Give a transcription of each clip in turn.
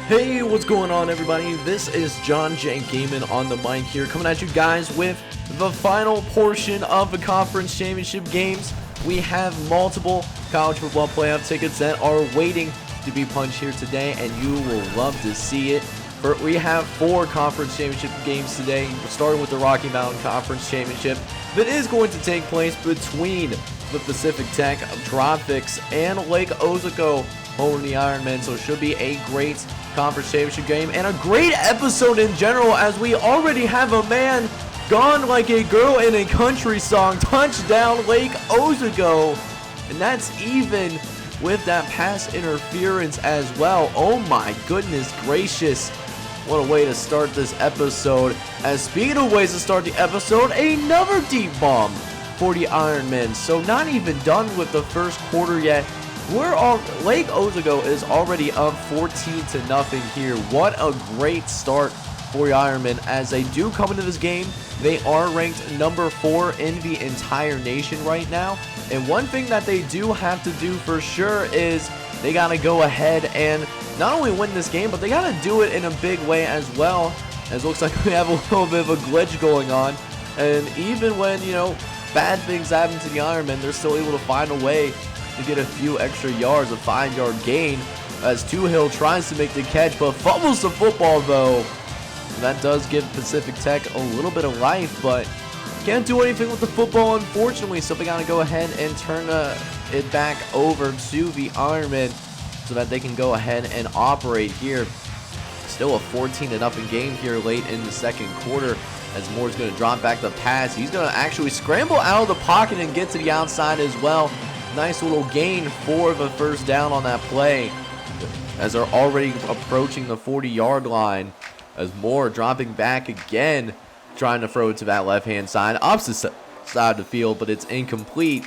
Hey, what's going on, everybody? This is John J. Gaiman on the mic here, coming at you guys with the final portion of the conference championship games. We have multiple college football playoff tickets that are waiting to be punched here today, and you will love to see it. We have 4 conference championship games today. We're starting with the Rocky Mountain Conference Championship that is going to take place between the Pacific Tech, Tropics, and Lake Ozago over the Ironmen. So it should be a great conference championship game and a great episode in general, as we already have a man gone like a girl in a country song. Touchdown Lake Ozago, and that's even with that pass interference as well. Oh my goodness gracious, what a way to start this episode. As speaking of ways to start the episode, another deep bomb for the Ironmen. So not even done with the first quarter yet. Lake Ozago is already up 14-0 here. What a great start for the Ironmen as they do come into this game. They are ranked number 4 in the entire nation right now. And one thing that they do have to do for sure is they got to go ahead and not only win this game, but they got to do it in a big way as well. As it looks like we have a little bit of a glitch going on. And even when, bad things happen to the Ironmen, they're still able to find a way to get a few extra yards, a 5-yard gain, as Toohill tries to make the catch, but fumbles the football though. And that does give Pacific Tech a little bit of life, but can't do anything with the football, unfortunately. So they got to go ahead and turn it back over to the Ironmen so that they can go ahead and operate here. Still a 14-0 game here late in the second quarter, as Moore's going to drop back the pass. He's going to actually scramble out of the pocket and get to the outside as well. Nice little gain for the first down on that play, as they're already approaching the 40-yard line, as Moore dropping back again, trying to throw it to that left-hand side, opposite side of the field, but it's incomplete.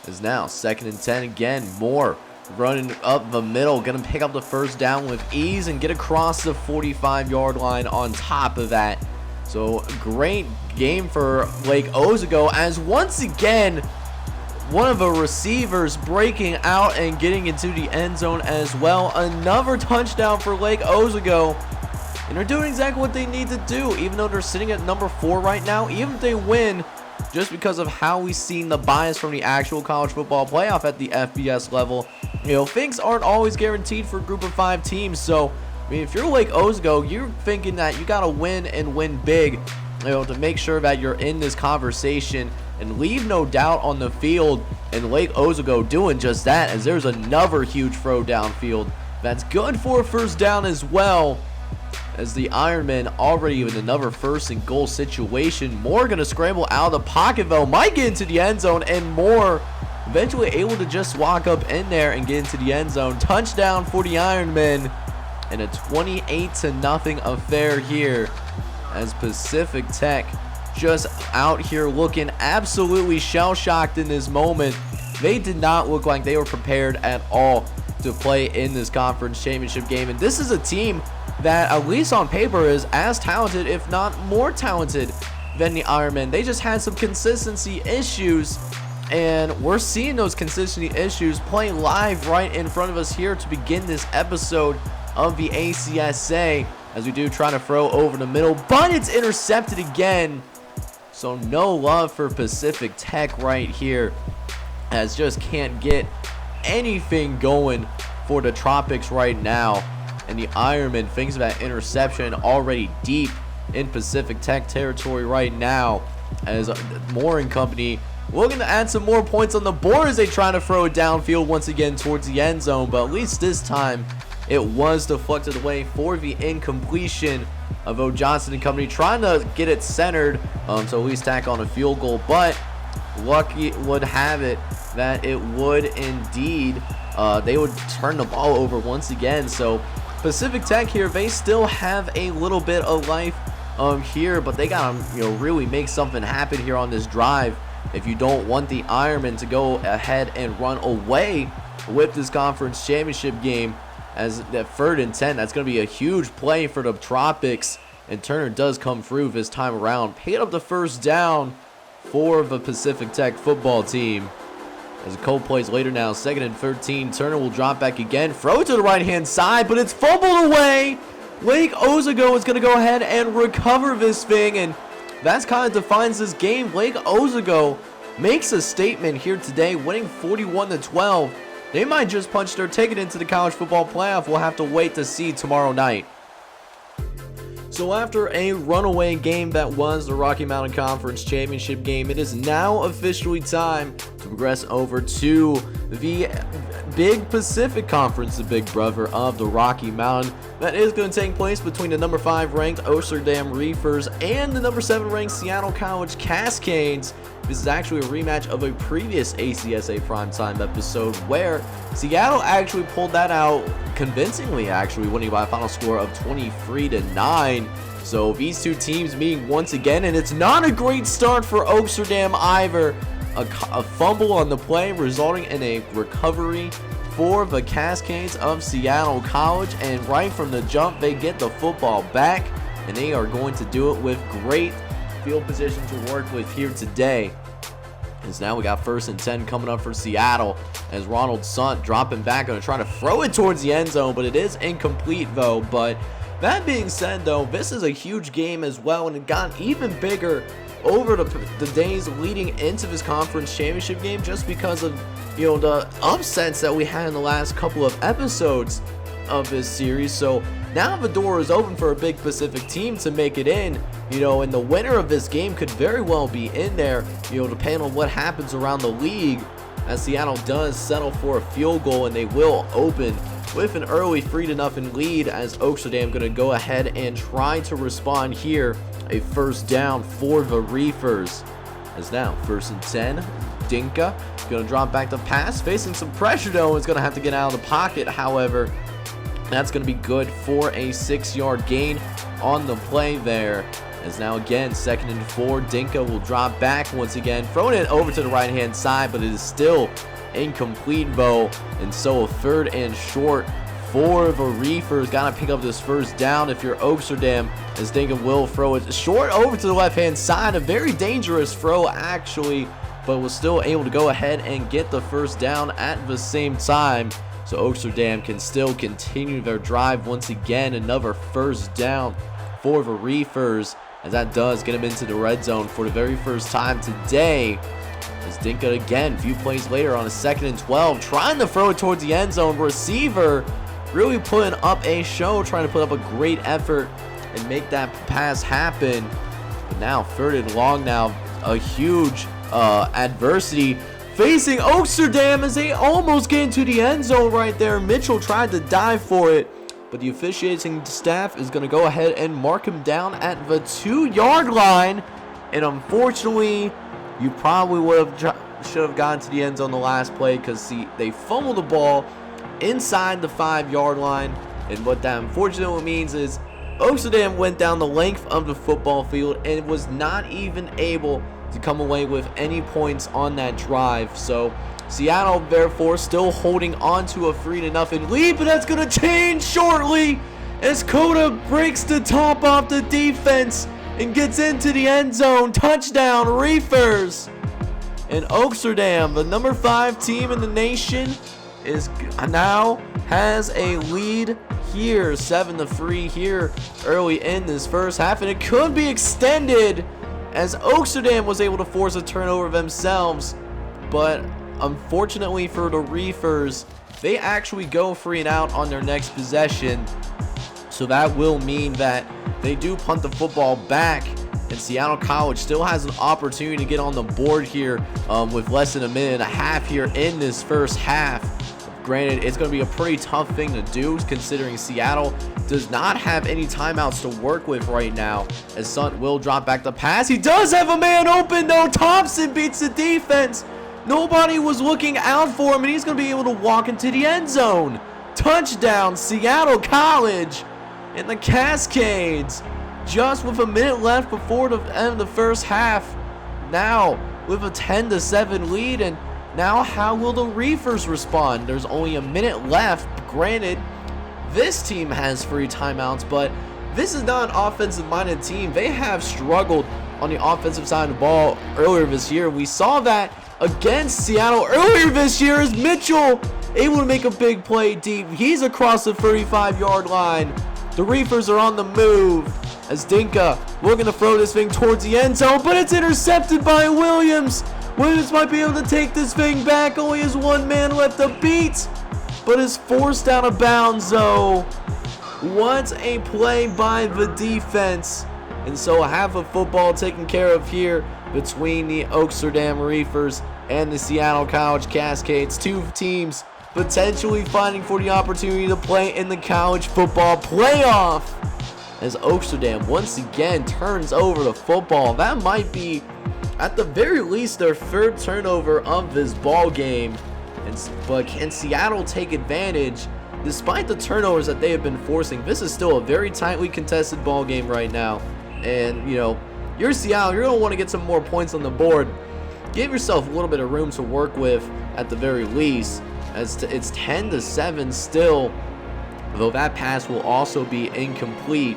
Is now 2nd and 10 again. Moore running up the middle, gonna pick up the first down with ease and get across the 45-yard line on top of that. So great game for Lake Ozago, as once again one of the receivers breaking out and getting into the end zone as well. Another touchdown for Lake Ozago. And they're doing exactly what they need to do, even though they're sitting at number 4 right now. Even if they win, just because of how we've seen the bias from the actual college football playoff at the FBS level, things aren't always guaranteed for a group of 5 teams. So, if you're Lake Ozago, you're thinking that you got to win and win big, to make sure that you're in this conversation and leave no doubt on the field. And Lake Ozago doing just that, as there's another huge throw downfield that's good for a first down as well, as the Ironmen already in another 1st and goal situation. Moore gonna scramble out of the pocket though, might get into the end zone, and Moore eventually able to just walk up in there and get into the end zone. Touchdown for the Ironmen, and a 28-0 affair here, as Pacific Tech just out here looking absolutely shell-shocked in this moment. They did not look like they were prepared at all to play in this conference championship game. And this is a team that, at least on paper, is as talented, if not more talented, than the Ironmen. They just had some consistency issues, and we're seeing those consistency issues play live right in front of us here to begin this episode of the ACSA, as we do try to throw over the middle, but it's intercepted again. So no love for Pacific Tech right here, as just can't get anything going for the Tropics right now. And the Ironmen thinks of that interception, already deep in Pacific Tech territory right now, as Moore and company looking to add some more points on the board as they try to throw it downfield once again towards the end zone. But at least this time it was deflected away for the incompletion of O. Johnson and company, trying to get it centered to at least tack on a field goal. But lucky would have it that it would indeed, they would turn the ball over once again. So Pacific Tech here, they still have a little bit of life here, but they gotta really make something happen here on this drive if you don't want the Ironmen to go ahead and run away with this conference championship game. As that 3rd and 10, that's going to be a huge play for the Tropics, and Turner does come through this time around, picking up the first down for the Pacific Tech football team. As a couple plays later now, 2nd and 13. Turner will drop back again. Throw it to the right-hand side, but it's fumbled away. Lake Ozago is going to go ahead and recover this thing, and that's kind of defines this game. Lake Ozago makes a statement here today, winning 41-12. They might just punch their ticket into the college football playoff. We'll have to wait to see tomorrow night. So after a runaway game that was the Rocky Mountain Conference Championship game, it is now officially time to progress over to the Big Pacific Conference, the big brother of the Rocky Mountain. That is going to take place between the number 5 ranked Amsterdam Reefers and the number 7 ranked Seattle College Cascades. This is actually a rematch of a previous ACSA primetime episode where Seattle actually pulled that out convincingly, actually winning by a final score of 23-9. So these two teams meeting once again, and it's not a great start for Amsterdam either. A fumble on the play resulting in a recovery for the Cascades of Seattle College, and right from the jump they get the football back, and they are going to do it with great field position to work with here today. As now we got 1st and 10 coming up for Seattle, as Ronald Sunt dropping back, going to try to throw it towards the end zone, but it is incomplete though. But that being said though, this is a huge game as well, and it got even bigger over the days leading into this conference championship game, just because of the upsets that we had in the last couple of episodes of this series. So now the door is open for a Big Pacific team to make it in, and the winner of this game could very well be in there, depending on what happens around the league, as Seattle does settle for a field goal, and they will open with an early 3-0 lead, as Amsterdam going to go ahead and try to respond here. A 1st down for the Reefers. As now 1st and 10. Dinka going to drop back the pass, facing some pressure though. Is going to have to get out of the pocket. However, that's going to be good for a 6-yard gain on the play there. As now again 2nd and 4. Dinka will drop back once again, throwing it over to the right hand side, but it is still incomplete though, and so a 3rd and short for the Reefers. Gotta pick up this 1st down if you're Amsterdam, as Dinka will throw it short over to the left hand side. A very dangerous throw actually, but was still able to go ahead and get the 1st down at the same time. So Amsterdam can still continue their drive once again. Another 1st down for the Reefers, as that does get them into the red zone for the very first time today. As Dinka again, a few plays later on a 2nd and 12, trying to throw it towards the end zone. Receiver really putting up a show, trying to put up a great effort and make that pass happen. But now 3rd and long now, a huge adversity facing Amsterdam, as they almost get into the end zone right there. Mitchell tried to dive for it, but the officiating staff is going to go ahead and mark him down at the 2-yard line. And unfortunately, you probably should have gotten to the end zone the last play, because they fumbled the ball inside the 5-yard line. And what that unfortunately means is Amsterdam went down the length of the football field and was not even able to come away with any points on that drive. So Seattle therefore still holding on to a 3-0 lead, but that's going to change shortly as Coda breaks the top off the defense and gets into the end zone. Touchdown Reefers. And Amsterdam, the number 5 team in the nation, now has a lead here, 7-3 here early in this first half, and it could be extended, as Amsterdam was able to force a turnover themselves. But unfortunately for the Reefers, they actually go 3 and out on their next possession, so that will mean that they do punt the football back, and Seattle College still has an opportunity to get on the board here with less than a minute and a half here in this first half. Granted, it's going to be a pretty tough thing to do, considering Seattle does not have any timeouts to work with right now, as Sunt will drop back the pass. He does have a man open though. Thompson beats the defense. Nobody was looking out for him, and he's going to be able to walk into the end zone. Touchdown Seattle College. And the Cascades, just with a minute left before the end of the first half, now with a 10-7 lead. And now how will the Reefers respond? There's only a minute left. Granted, this team has 3 timeouts, but this is not an offensive-minded team. They have struggled on the offensive side of the ball earlier this year. We saw that against Seattle earlier this year is Mitchell able to make a big play deep. He's across the 35-yard line. The Reefers are on the move as Dinka looking to throw this thing towards the end zone, but it's intercepted by Williams. Williams might be able to take this thing back. Only has one man left to beat, but is forced out of bounds though. What a play by the defense. And so half of football taken care of here between the Oaksterdam Reefers and the Seattle College Cascades. Two teams potentially fighting for the opportunity to play in the college football playoff. As Oaksterdam once again turns over the football. That might be, at the very least, their third turnover of this ball game. But can Seattle take advantage? Despite the turnovers that they have been forcing, this is still a very tightly contested ball game right now. And, you know, you're Seattle, you're going to want to get some more points on the board. Give yourself a little bit of room to work with at the very least. As it's 10-7 still, though that pass will also be incomplete.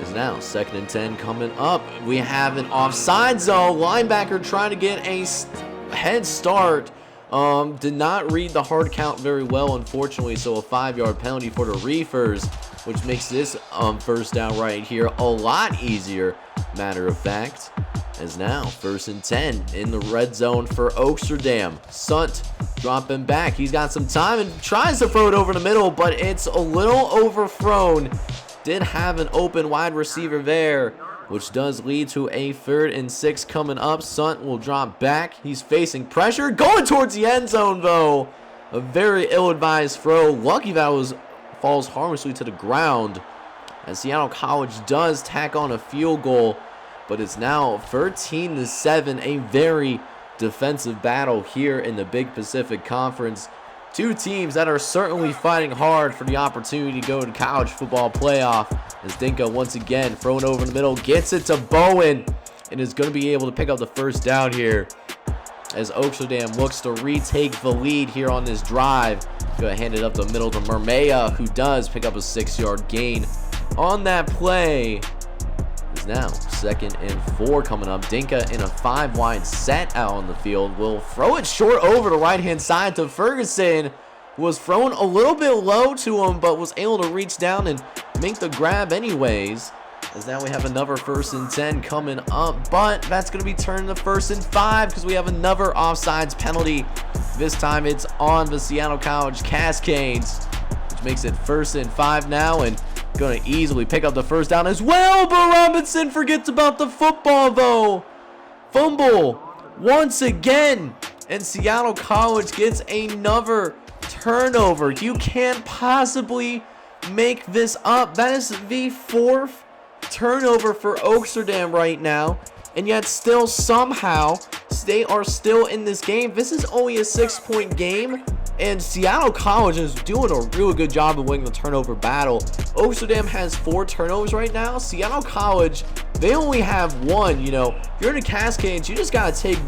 Is now 2nd and 10 coming up. We have an offside zone. Linebacker trying to get a head start. Did not read the hard count very well, unfortunately, so a 5-yard penalty for the Reefers, which makes this first down right here a lot easier, matter of fact. As now 1st and 10 in the red zone for Oaksterdam. Sunt dropping back. He's got some time and tries to throw it over the middle, but it's a little overthrown. Did have an open wide receiver there, which does lead to a 3rd and 6 coming up. Sunt will drop back. He's facing pressure. Going towards the end zone, though. A very ill-advised throw. Lucky that falls harmlessly to the ground. As Seattle College does tack on a field goal. But it's now 13-7. A very defensive battle here in the Big Pacific Conference. Two teams that are certainly fighting hard for the opportunity to go to college football playoff. As Dinka once again thrown over in the middle, gets it to Bowen, and is going to be able to pick up the first down here. As Oaksterdam looks to retake the lead here on this drive. Going to hand it up the middle to Mermea, who does pick up a 6-yard gain on that play. Is now 2nd and 4 coming up. Dinka in a 5-wide set out on the field will throw it short over the right-hand side to Ferguson. Was thrown a little bit low to him, but was able to reach down and make the grab anyways. As now we have another 1st and 10 coming up, but that's going to be turned to 1st and 5 because we have another offsides penalty. This time it's on the Seattle College Cascades, which makes it 1st and 5 now, and going to easily pick up the first down as well, but Robinson forgets about the football though. Fumble once again, and Seattle College gets another turnover. You can't possibly make this up. That is the 4th turnover for Oaksterdam right now, and yet still somehow they are still in this game. This is only a 6-point game, and Seattle College is doing a really good job of winning the turnover battle. Oaksterdam has 4 turnovers right now. Seattle College, they only have 1. You know, if you're in the Cascades, you just got to take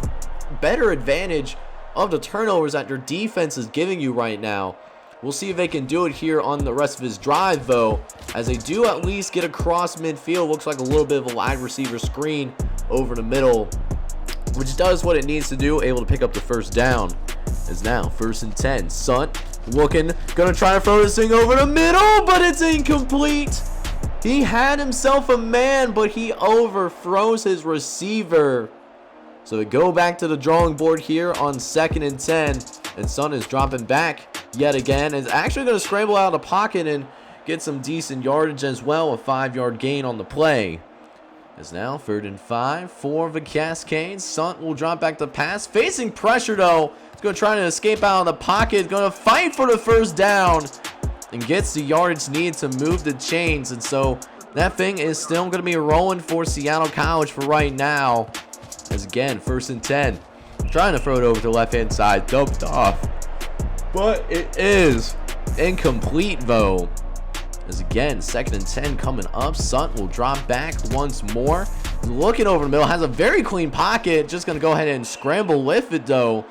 better advantage of the turnovers that your defense is giving you right now. We'll see if they can do it here on the rest of his drive, though, as they do at least get across midfield. Looks like a little bit of a wide receiver screen over the middle, which does what it needs to do, able to pick up the first down. Is now 1st and 10. Sunt looking, gonna try to throw this thing over the middle, but it's incomplete. He had himself a man, but he overthrows his receiver. So we go back to the drawing board here on 2nd and 10, and Sunt is dropping back yet again. Is actually going to scramble out of the pocket and get some decent yardage as well. A 5-yard gain on the play. Is now 3rd and 5 for the Cascades. Sunt will drop back the pass. Facing pressure though. He's going to try to escape out of the pocket. Going to fight for the first down. And gets the yardage needed to move the chains. And so that thing is still going to be rolling for Seattle College for right now. As again, 1st and 10. Trying to throw it over to the left-hand side. Dumped off. But it is incomplete though. As again, 2nd and 10 coming up. Sunt will drop back once more. Looking over the middle. Has a very clean pocket. Just going to go ahead and scramble with it though.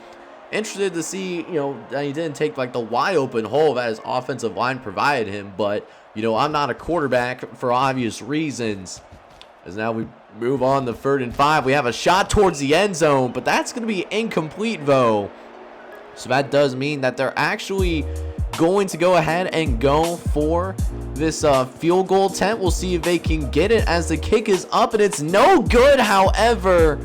Interested to see, you know, that he didn't take like the wide open hole that his offensive line provided him. But, you know, I'm not a quarterback for obvious reasons. As now we Move on to 3rd and 5. We have a shot towards the end zone, but that's going to be incomplete, though. So that does mean that they're actually going to go ahead and go for this field goal attempt. We'll see if they can get it as the kick is up, and it's no good, however,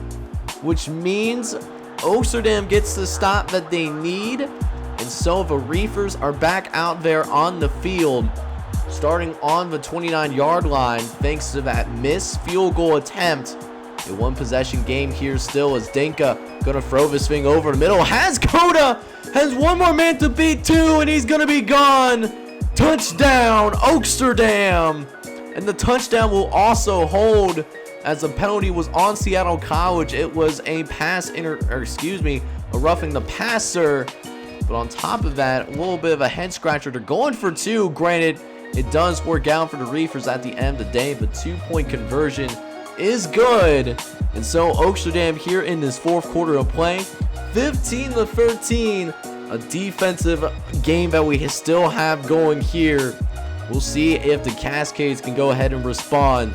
which means Oaksterdam gets the stop that they need. And so the Reefers are back out there on the field, starting on the 29-yard line thanks to that missed field goal attempt. A one-possession game here still as Dinka going to throw this thing over the middle. Coda has one more man to beat too, and he's going to be gone. Touchdown, Oaksterdam. And the touchdown will also hold as the penalty was on Seattle College. It was a a roughing the passer. But on top of that, a little bit of a head scratcher. They're going for 2. Granted, it does work out for the Reefers at the end of the day. The 2-point conversion is good. And so Oaksterdam here in this 4th quarter of play, 15-13. A defensive game that we still have going here. We'll see if the Cascades can go ahead and respond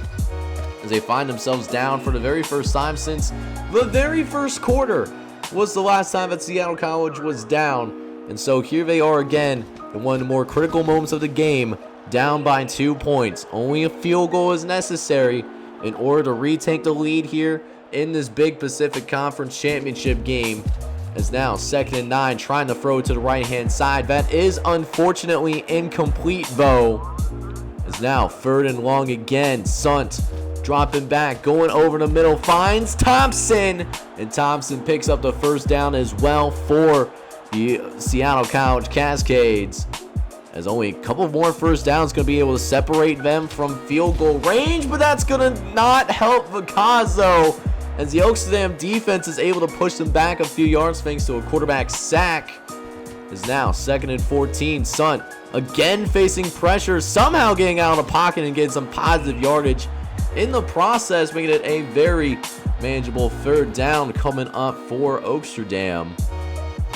as they find themselves down for the very first time since the very first quarter was the last time that Seattle College was down. And so here they are again in one of the more critical moments of the game, down by 2 points. Only a field goal is necessary in order to retake the lead here in this big Pacific Conference Championship game. As now 2nd and 9, trying to throw it to the right-hand side. That is unfortunately incomplete, though. As now 3rd and long again. Sunt dropping back, going over the middle, finds Thompson. And Thompson picks up the first down as well for the Seattle College Cascades. As only a couple more first downs going to be able to separate them from field goal range. But that's going to not help the cause, though, as the Oaksterdam defense is able to push them back a few yards thanks to a quarterback sack. Is now 2nd and 14. Sunt again facing pressure, somehow getting out of the pocket and getting some positive yardage in the process, making it a very manageable 3rd down coming up for Oaksterdam.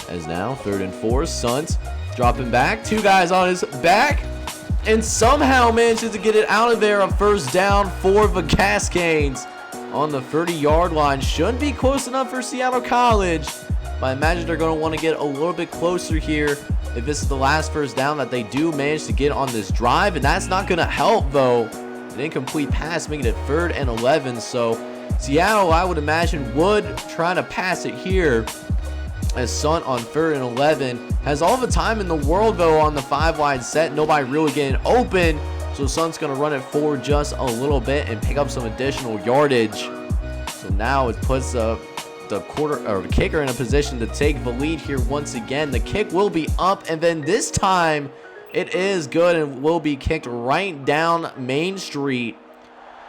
As now 3rd and 4. Sunt dropping back, 2 guys on his back, and somehow manages to get it out of there. A first down for the Cascades on the 30-yard line. Should be close enough for Seattle College, but I imagine they're going to want to get a little bit closer here if this is the last first down that they do manage to get on this drive, and that's not going to help, though. An incomplete pass making it 3rd and 11, so Seattle, I would imagine, would try to pass it here as Sunt on 3rd and 11 has all the time in the world, though, on the 5-wide set. Nobody really getting open. So Sunt's going to run it forward just a little bit and pick up some additional yardage. So now it puts the kicker in a position to take the lead here once again. The kick will be up, and then this time it is good and will be kicked right down Main Street.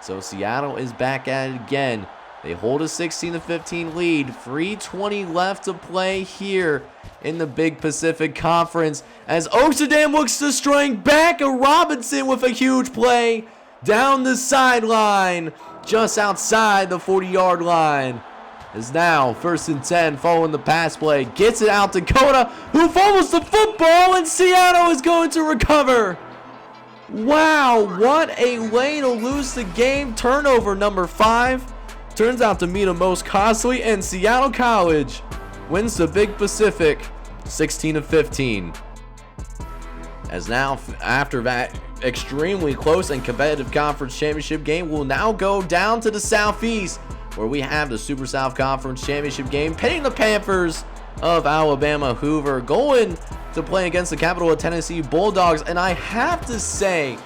So Seattle is back at it again. They hold a 16-15 lead. 3:20 left to play here in the Big Pacific Conference as Oaksterdam looks to string back. A Robinson with a huge play down the sideline just outside the 40-yard line. Is now 1st and 10 following the pass play. Gets it out to Coda, who fumbles the football, and Seattle is going to recover. Wow, what a way to lose the game. Turnover number 5 turns out to be the most costly, and Seattle College wins the Big Pacific 16-15. As now, after that extremely close and competitive conference championship game, we'll now go down to the Southeast, where we have the Super South Conference Championship game, pitting the Panthers of Alabama Hoover going to play against the Capital of Tennessee Bulldogs. And I have to say,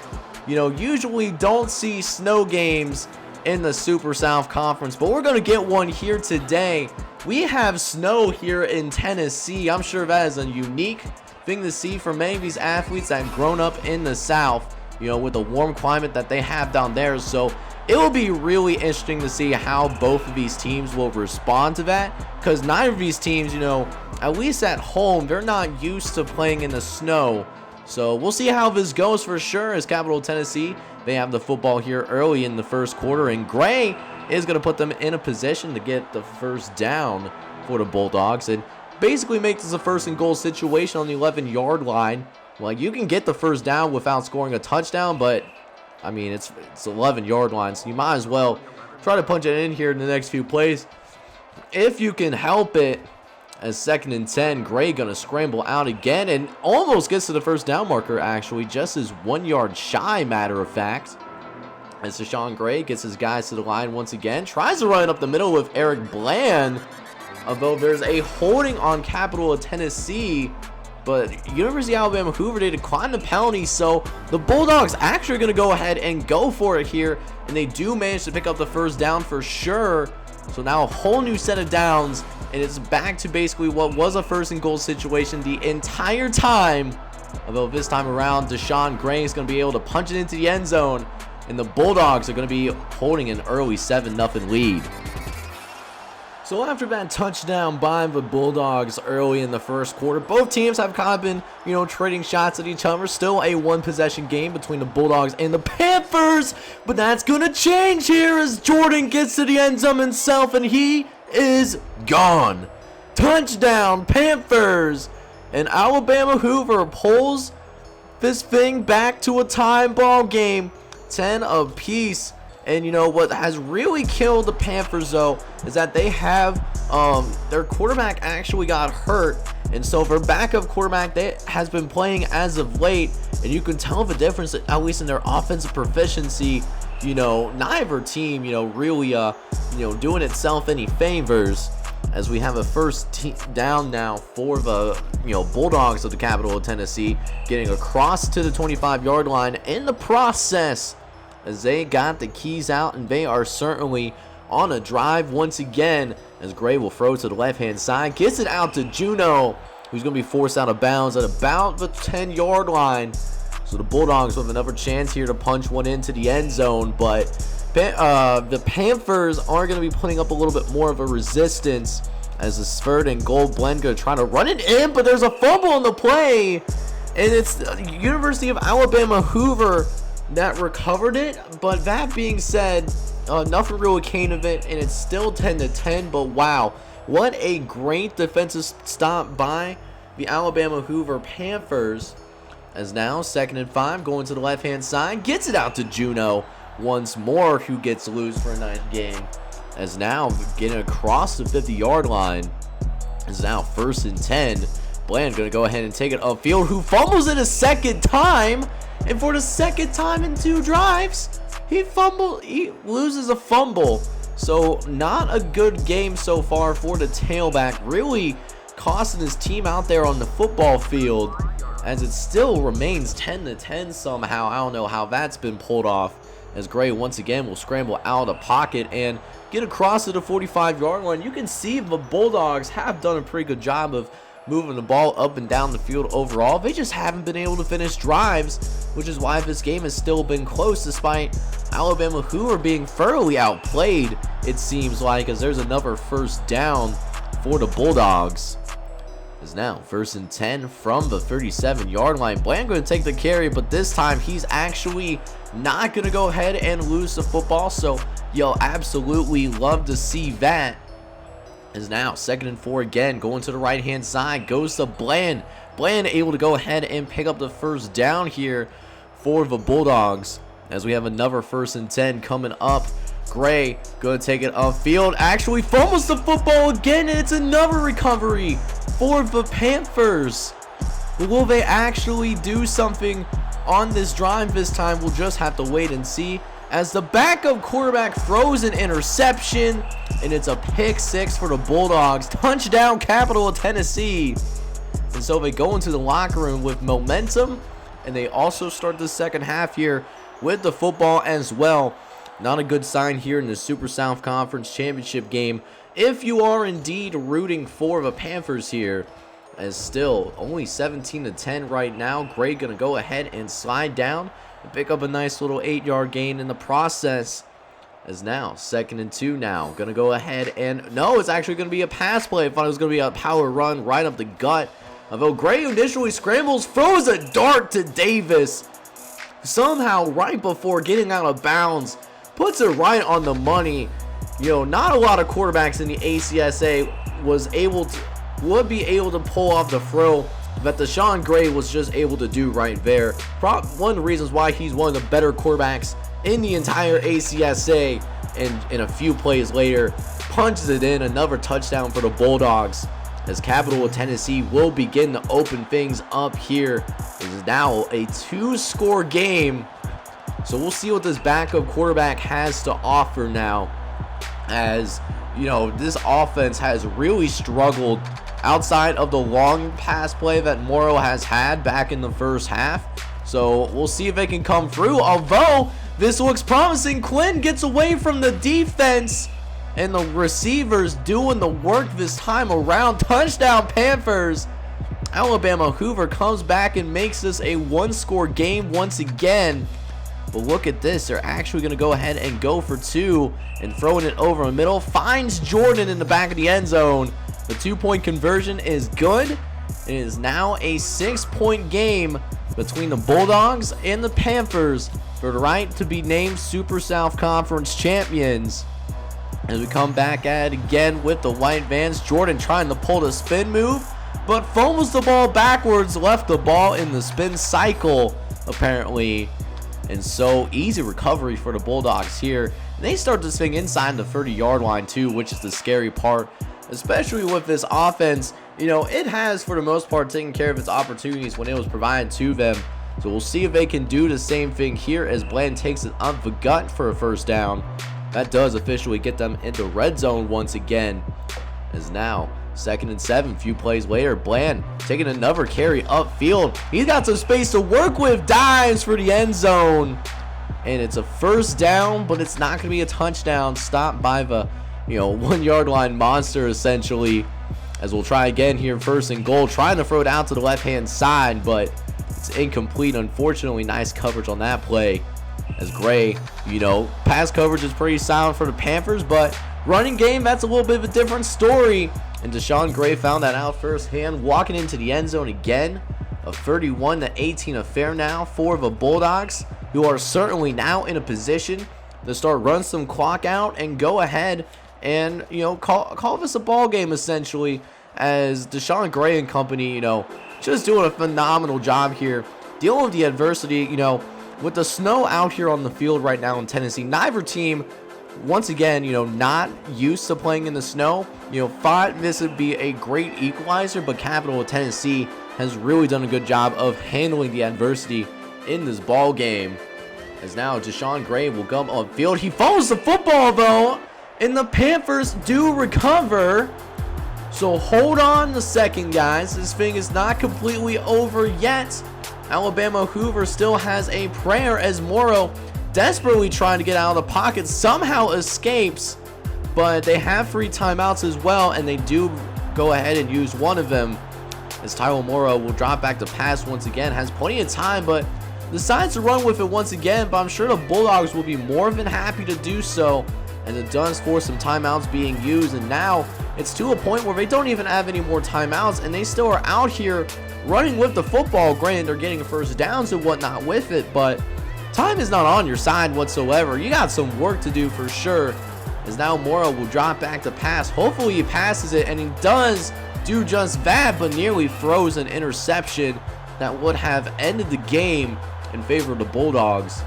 usually don't see snow games in the Super South Conference, but we're going to get one here today. We have snow here in Tennessee. I'm sure that is a unique thing to see for many of these athletes that have grown up in the South, with the warm climate that they have down there. So it will be really interesting to see how both of these teams will respond to that, because neither of these teams, at least at home, they're not used to playing in the snow. So we'll see how this goes for sure, as Capital Tennessee, they have the football here early in the first quarter, and Gray is going to put them in a position to get the first down for the Bulldogs and basically make this a 1st and goal situation on the 11-yard line. Well, you can get the first down without scoring a touchdown, but I mean, it's 11-yard line, so you might as well try to punch it in here in the next few plays if you can help it. As 2nd and 10, Gray gonna scramble out again and almost gets to the first down marker, actually, just as 1 yard shy, matter of fact. As Deshaun Gray gets his guys to the line once again, tries to run up the middle with Eric Bland, although there's a holding on Capital of Tennessee, but University of Alabama Hoover, they decline the penalty, so the Bulldogs actually going to go ahead and go for it here, and they do manage to pick up the first down for sure. So now a whole new set of downs, and it's back to basically what was a 1st and goal situation the entire time. Although this time around, Deshaun Gray is going to be able to punch it into the end zone, and the Bulldogs are going to be holding an early 7-0 lead. So after that touchdown by the Bulldogs early in the first quarter, both teams have kind of been, trading shots at each other. Still a 1-possession game between the Bulldogs and the Panthers, but that's going to change here as Jordan gets to the end zone himself, and he is gone. Touchdown, Panthers! And Alabama Hoover pulls this thing back to a time ball game, 10 apiece. And what has really killed the Panthers, though, is that they have their quarterback actually got hurt, and so their backup quarterback that has been playing as of late, and you can tell the difference, at least in their offensive proficiency. Neither team really doing itself any favors, as we have a first down now for the Bulldogs of the Capital of Tennessee, getting across to the 25-yard line in the process, as they got the keys out, and they are certainly on a drive once again, as Gray will throw to the left-hand side, gets it out to Juno, who's going to be forced out of bounds at about the 10-yard line. So the Bulldogs with another chance here to punch one into the end zone, but the Panthers are going to be putting up a little bit more of a resistance, as the 3rd and goal blend going to try to run it in, but there's a fumble on the play, and it's the University of Alabama Hoover that recovered it. But that being said, nothing really came of it, and it's still 10-10. But wow, what a great defensive stop by the Alabama Hoover Panthers. As now 2nd and 5, going to the left hand side, gets it out to Juno once more, who gets loose for a nice game. As now getting across the 50-yard line, is now 1st and 10. Bland gonna go ahead and take it upfield, who fumbles it a second time. And for the second time in 2 drives, he loses a fumble. So not a good game so far for the tailback, really costing his team out there on the football field, as it still remains 10-10 somehow. I don't know how that's been pulled off, as Gray once again will scramble out of the pocket and get across to the 45-yard line. You can see the Bulldogs have done a pretty good job of moving the ball up and down the field overall. They just haven't been able to finish drives, which is why this game has still been close, despite Alabama Hoover being thoroughly outplayed, it seems like, as there's another first down for the Bulldogs. Is now 1st and 10 from the 37-yard line. Bland going to take the carry, but this time he's actually not going to go ahead and lose the football, so you'll absolutely love to see that. Is now 2nd and 4 again, going to the right hand side, goes to Bland. Bland able to go ahead and pick up the first down here for the Bulldogs, as we have another 1st and 10 coming up. Gray gonna take it upfield, actually fumbles the football again, and it's another recovery for the Panthers. Will they actually do something on this drive this time? We'll just have to wait and see, as the backup quarterback throws an interception, and it's a pick 6 for the Bulldogs. Touchdown, Capital of Tennessee. And so they go into the locker room with momentum, and they also start the second half here with the football as well. Not a good sign here in the Super South Conference Championship game, if you are indeed rooting for the Panthers here, as still only 17-10 right now. Gray gonna go ahead and slide down and pick up a nice little 8-yard gain in the process. As now 2nd and 2 now, gonna go ahead and no, it's actually gonna be a pass play. I thought it was gonna be a power run right up the gut, although Gray initially scrambles, throws a dart to Davis, somehow right before getting out of bounds, puts it right on the money. Not a lot of quarterbacks in the ACSA would be able to pull off the throw that Deshaun Gray was just able to do right there. One of the reasons why he's one of the better quarterbacks in the entire ACSA, and a few plays later, punches it in. Another touchdown for the Bulldogs, as Capital of Tennessee will begin to open things up here. This is now a 2-score game. So we'll see what this backup quarterback has to offer now, as you know, this offense has really struggled outside of the long pass play that Morrow has had back in the first half. So we'll see if they can come through, although this looks promising. Quinn gets away from the defense, and the receivers doing the work this time around. Touchdown Panthers. Alabama Hoover comes back and makes this a 1-score game once again. But look at this, they're actually going to go ahead and go for 2, and throwing it over the middle. Finds Jordan in the back of the end zone. The 2-point conversion is good. It is now a 6-point game between the Bulldogs and the Panthers for the right to be named Super South Conference champions. As we come back at it again with the white vans, Jordan trying to pull the spin move, but fumbles the ball backwards, left the ball in the spin cycle apparently. And so easy recovery for the Bulldogs here. And they start this thing inside the 30-yard line too, which is the scary part, especially with this offense. You know, it has for the most part taken care of its opportunities when it was provided to them. So we'll see if they can do the same thing here, as Bland takes it up the gut for a first down. That does officially get them into red zone once again. As now 2nd and 7, few plays later, Bland taking another carry upfield. He's got some space to work with, dives for the end zone, and it's a first down, but it's not going to be a touchdown. Stopped by the 1-yard line monster essentially. As we'll try again here, 1st and goal, trying to throw it out to the left hand side, but it's incomplete. Unfortunately, nice coverage on that play, as Gray, pass coverage is pretty sound for the Panthers, but running game, that's a little bit of a different story. And Deshaun Gray found that out firsthand, walking into the end zone again. A 31-18 affair now for the Bulldogs, who are certainly now in a position to start run some clock out and go ahead and call this a ball game essentially, as Deshaun Gray and company just doing a phenomenal job here dealing with the adversity. With the snow out here on the field right now in Tennessee, neither team, once again, not used to playing in the snow, thought this would be a great equalizer, but Capital of Tennessee has really done a good job of handling the adversity in this ball game. As now Deshaun Gray will come upfield. He follows the football though, and the Panthers do recover. So hold on a second, guys. This thing is not completely over yet. Alabama Hoover still has a prayer, as Morrow, desperately trying to get out of the pocket, somehow escapes, but they have 3 timeouts as well, and they do go ahead and use one of them, as Tyler Morrow will drop back to pass once again. Has plenty of time, but decides to run with it once again, but I'm sure the Bulldogs will be more than happy to do so, and it does force some timeouts being used. And now it's to a point where they don't even have any more timeouts, and they still are out here running with the football. Granted, they're getting first downs and whatnot with it, but time is not on your side whatsoever. You got some work to do for sure. As now Morrow will drop back to pass. Hopefully he passes it, and he does do just that, but nearly throws an interception that would have ended the game in favor of the Bulldogs.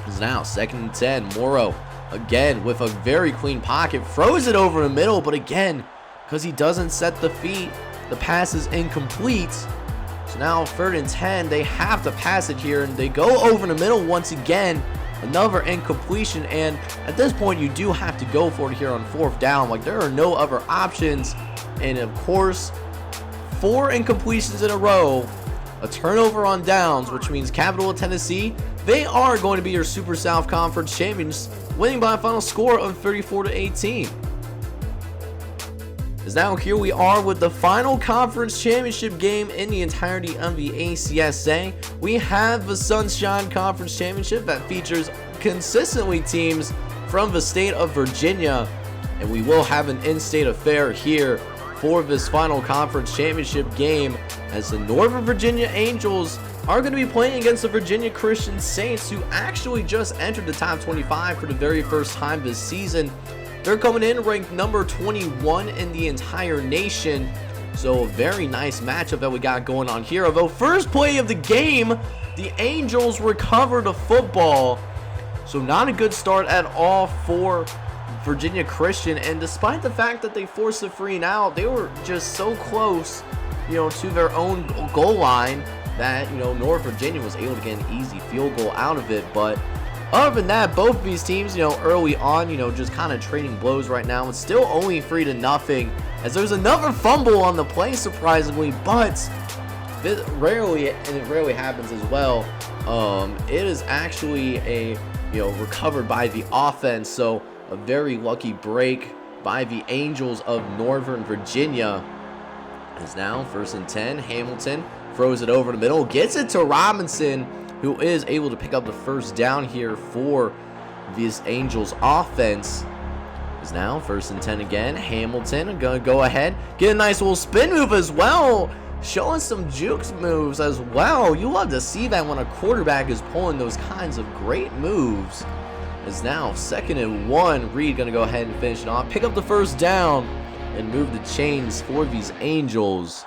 It's now 2nd and 10. Morrow again with a very clean pocket, throws it over the middle, but again, because he doesn't set the feet, the pass is incomplete. So now 3rd and 10, they have to pass it here, and they go over the middle once again. Another incompletion, and at this point you do have to go for it here on 4th down. Like, there are no other options. And of course, 4 incompletions in a row, a turnover on downs, which means Capital of Tennessee, they are going to be your Super South Conference champions, winning by a final score of 34-18. As now here we are with the final conference championship game in the entirety of the ACSA. We have the Sunshine Conference Championship that features consistently teams from the state of Virginia, and we will have an in-state affair here for this final conference championship game, as the Northern Virginia Angels are going to be playing against the Virginia Christian Saints, who actually just entered the top 25 for the very first time this season. They're coming in ranked number 21 in the entire nation. So a very nice matchup that we got going on here. Although first play of the game, the Angels recover the football. So not a good start at all for Virginia Christian, and despite the fact that they forced the free and out, they were just so close, to their own goal line that, North Virginia was able to get an easy field goal out of it. But other than that, both of these teams, early on, just kind of trading blows right now. It's still only 3-0, as there's another fumble on the play, surprisingly, but it rarely happens as well. It is actually recovered by the offense, so a very lucky break by the Angels of Northern Virginia. Is now 1st and 10. Hamilton throws it over the middle, gets it to Robinson, who is able to pick up the first down here for this Angels offense. Is now 1st and 10 again. Hamilton gonna go ahead, get a nice little spin move as well, showing some jukes moves as well. You love to see that when a quarterback is pulling those kinds of great moves. Is now 2nd and 1. Reed gonna go ahead and finish it off, pick up the first down, and move the chains for these Angels.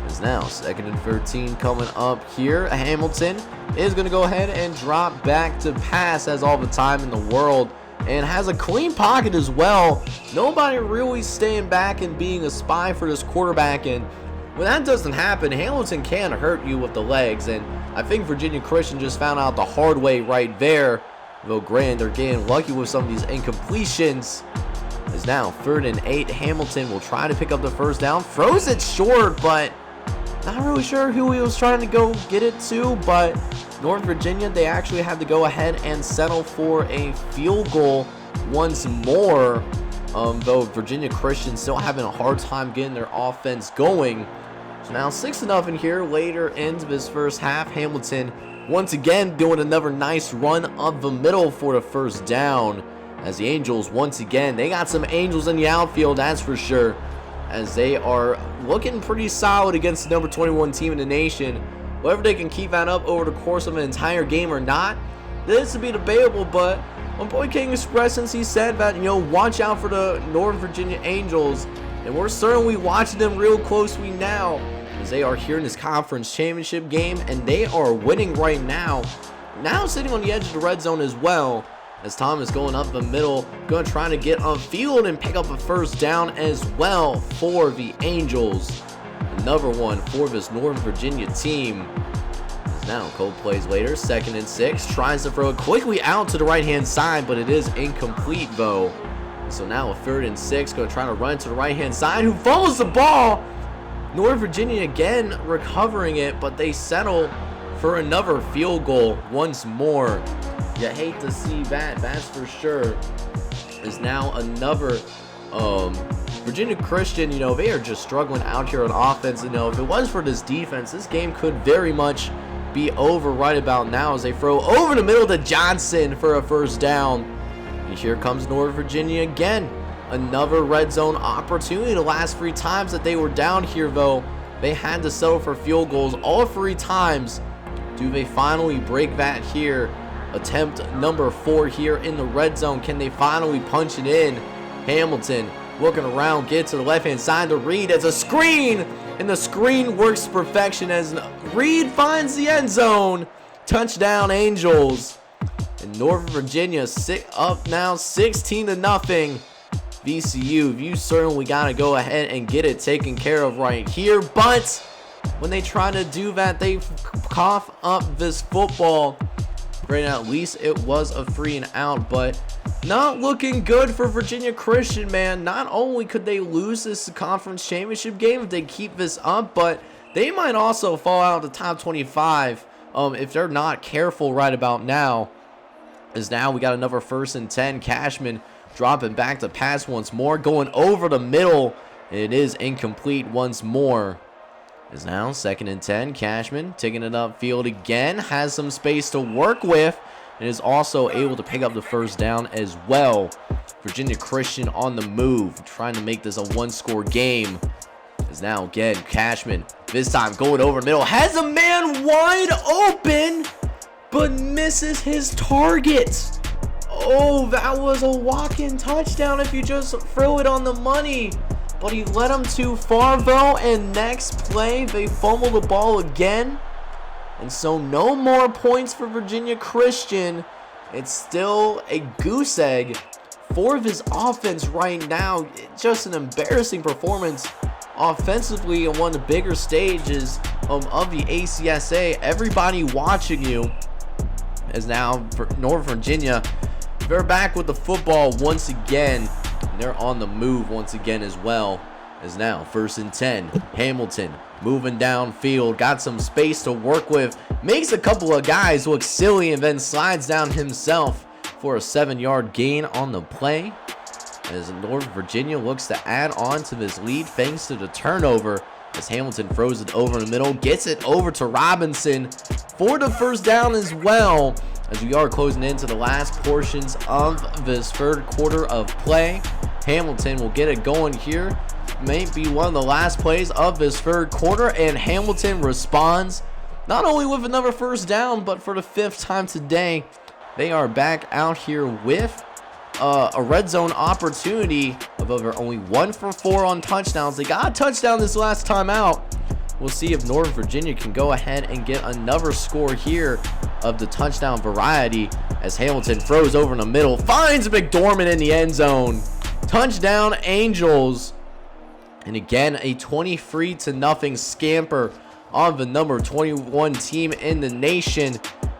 Is now 2nd and 13 coming up here. Hamilton is going to go ahead and drop back to pass, has all the time in the world, and has a clean pocket as well. Nobody really staying back and being a spy for this quarterback, and when that doesn't happen, Hamilton can hurt you with the legs, and I think Virginia Christian just found out the hard way right there. Though granted, they're getting lucky with some of these incompletions. Is now 3rd and 8. Hamilton will try to pick up the first down, throws it short, but not really sure who he was trying to go get it to. But North Virginia, they actually had to go ahead and settle for a field goal once more, though Virginia Christian still having a hard time getting their offense going. So now 6-0 here later into this first half. Hamilton once again doing another nice run up the middle for the first down. As the Angels, once again, they got some Angels in the outfield, that's for sure, as they are looking pretty solid against the number 21 team in the nation. Whether they can keep that up over the course of an entire game or not, this would be debatable, but my boy King Express, since he said that, watch out for the Northern Virginia Angels, and we're certainly watching them real closely now, as they are here in this conference championship game, and they are winning right now. Now sitting on the edge of the red zone as well, as Thomas going up the middle, going to try to get on field and pick up a first down as well for the Angels. Another one for this Northern Virginia team. As now, a couple plays later, 2nd and 6, tries to throw it quickly out to the right-hand side, but it is incomplete though. So now a 3rd and 6, going to try to run it to the right-hand side, who fumbles the ball. Northern Virginia again recovering it, but they settle for another field goal once more. You hate to see that, that's for sure. Is now another Virginia Christian, they are just struggling out here on offense. If it wasn't for this defense, this game could very much be over right about now, as they throw over the middle to Johnson for a first down. And here comes Northern Virginia again. Another red zone opportunity. The last 3 times that they were down here, though, they had to settle for field goals all 3 times. Do they finally break that here? Attempt number 4 here in the red zone. Can they finally punch it in? Hamilton looking around, get to the left-hand side to Reed. It's a screen, and the screen works to perfection as Reed finds the end zone. Touchdown, Angels. And Northern Virginia up now 16-0. VCU, you certainly got to go ahead and get it taken care of right here. But when they try to do that, they cough up this football. Granted, at least it was a 3 and out, but not looking good for Virginia Christian, man. Not only could they lose this conference championship game if they keep this up, but they might also fall out of the top 25 if they're not careful right about now. As now we got another 1st and 10. Cashman dropping back to pass once more, going over the middle. It is incomplete once more. Is now 2nd and 10. Cashman taking it upfield again, has some space to work with, and is also able to pick up the first down as well. Virginia Christian on the move, trying to make this a 1-score game. Is now again Cashman, this time going over the middle, has a man wide open, but misses his target. Oh, that was a walk-in touchdown if you just throw it on the money. But he led him too far though, and next play they fumble the ball again. And so no more points for Virginia Christian, It's still a goose egg for his offense right now. Just an embarrassing performance offensively on one of the bigger stages of the ACSA. Everybody watching you, as now for North Virginia, they're back with the football once again. And they're on the move once again as well. As now 1st and 10. Hamilton moving downfield, got some space to work with, makes a couple of guys look silly, and then slides down himself for a 7-yard gain on the play. As North Virginia looks to add on to this lead thanks to the turnover, as Hamilton throws it over in the middle, gets it over to Robinson for the 1st down as well, as we are closing into the last portions of this 3rd quarter of play. Hamilton will get it going here. May be one of the last plays of this 3rd quarter, and Hamilton responds not only with another 1st down, but for the 5th time today, they are back out here with a red zone opportunity of over only 1 for 4 on touchdowns. They got a touchdown this last time out. We'll see if North Virginia can go ahead and get another score here of the touchdown variety, as Hamilton throws over in the middle, finds McDormand in the end zone. Touchdown Angels. And again, a 23-0 scamper on the number 21 team in the nation.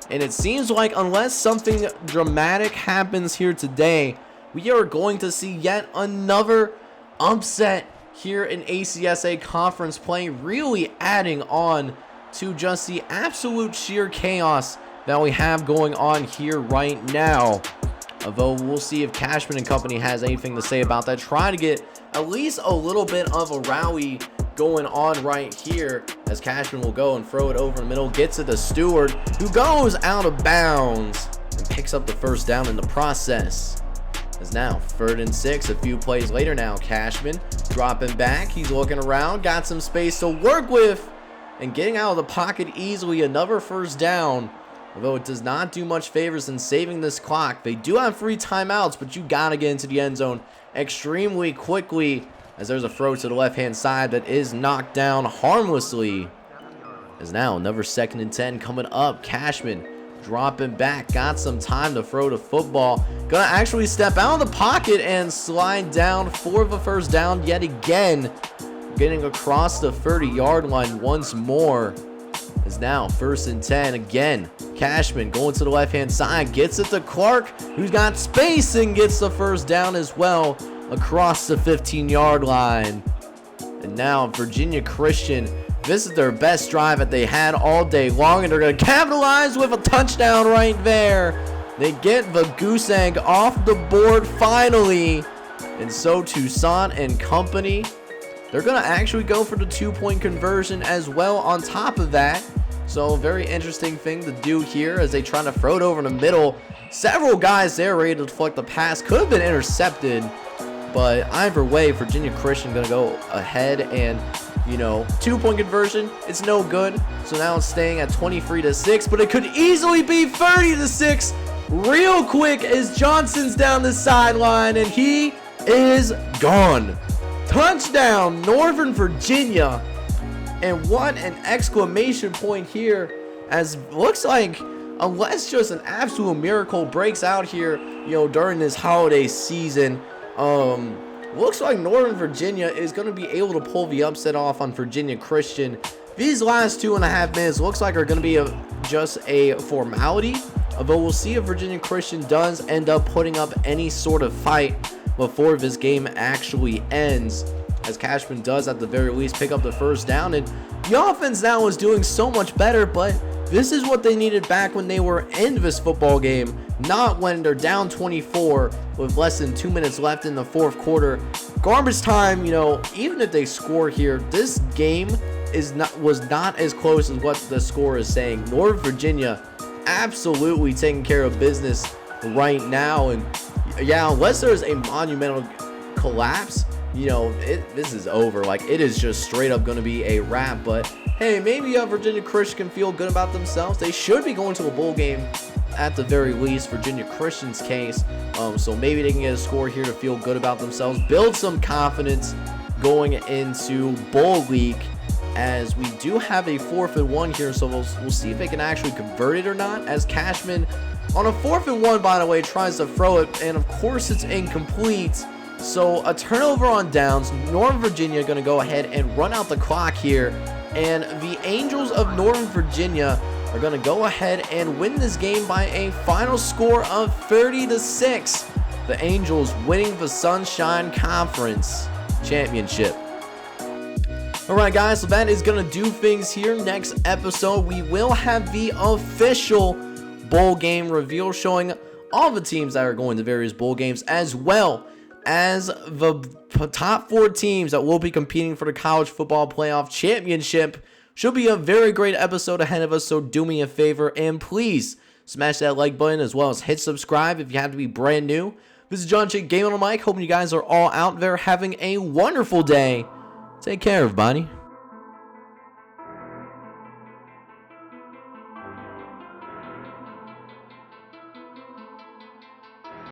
And it seems like unless something dramatic happens here today, we are going to see yet another upset here in ACSA conference play, really adding on to just the absolute sheer chaos that we have going on here right now. Although we'll see if Cashman and company has anything to say about that. Try to get at least a little bit of a rally going on right here, as Cashman will go and throw it over the middle, gets it to Stewart, who goes out of bounds and picks up the 1st down in the process. As now 3rd and 6, a few plays later now, Cashman dropping back, he's looking around, got some space to work with, and getting out of the pocket easily, another 1st down. Although it does not do much favors in saving this clock. They do have 3 timeouts, but you gotta get into the end zone extremely quickly, as there's a throw to the left-hand side that is knocked down harmlessly. As now another 2nd and 10 coming up. Cashman dropping back, got some time to throw the football. Gonna actually step out of the pocket and slide down for the 1st down yet again. Getting across the 30-yard line once more. Is now 1st and 10 again. Cashman going to the left-hand side, gets it to Clark, who's got space and gets the 1st down as well across the 15-yard line. And now Virginia Christian, this is their best drive that they had all day long, and they're going to capitalize with a touchdown right there. They get the goose egg off the board finally, and so Toussaint and company, they're going to actually go for the 2-point conversion as well on top of that. So very interesting thing to do here as they try to throw it over in the middle. Several guys there ready to deflect the pass. Could have been intercepted, but either way, Virginia Christian going to go ahead and, 2-point conversion. It's no good. So now it's staying at 23-6, but it could easily be 30-6 real quick as Johnson's down the sideline, and he is gone. Touchdown, Northern Virginia. And what an exclamation point here, as looks like unless just an absolute miracle breaks out here, during this holiday season, looks like Northern Virginia is going to be able to pull the upset off on Virginia Christian. These last 2.5 minutes looks like are going to be just a formality, although we'll see if Virginia Christian does end up putting up any sort of fight before this game actually ends, as Cashman does at the very least pick up the 1st down. And the offense now is doing so much better, but this is what they needed back when they were in this football game, not when they're down 24 with less than 2 minutes left in the 4th quarter. Garbage time, even if they score here, this game was not as close as what the score is saying. North Virginia absolutely taking care of business right now, and yeah, unless there's a monumental collapse, this is over. Like, it is just straight up going to be a wrap. But hey, maybe Virginia Christian can feel good about themselves. They should be going to a bowl game at the very least, Virginia Christian's case. So maybe they can get a score here to feel good about themselves, build some confidence going into bowl week. as we do have a 4th and 1 here, so we'll see if they can actually convert it or not, as Cashman on a 4th and 1, by the way, tries to throw it, and of course it's incomplete. So a turnover on downs. Northern Virginia going to go ahead and run out the clock here, and the Angels of Northern Virginia are going to go ahead and win this game by a final score of 30-6. The Angels winning the Sunshine Conference Championship. Alright guys, so that is going to do things here. Next episode, we will have the official bowl game reveal showing all the teams that are going to various bowl games, as well as the top 4 teams that will be competing for the College Football Playoff Championship. Should be a very great episode ahead of us, so do me a favor and please smash that like button, as well as hit subscribe if you have to be brand new. This is John Jake Game on the mic. Hoping you guys are all out there having a wonderful day. Take care, everybody.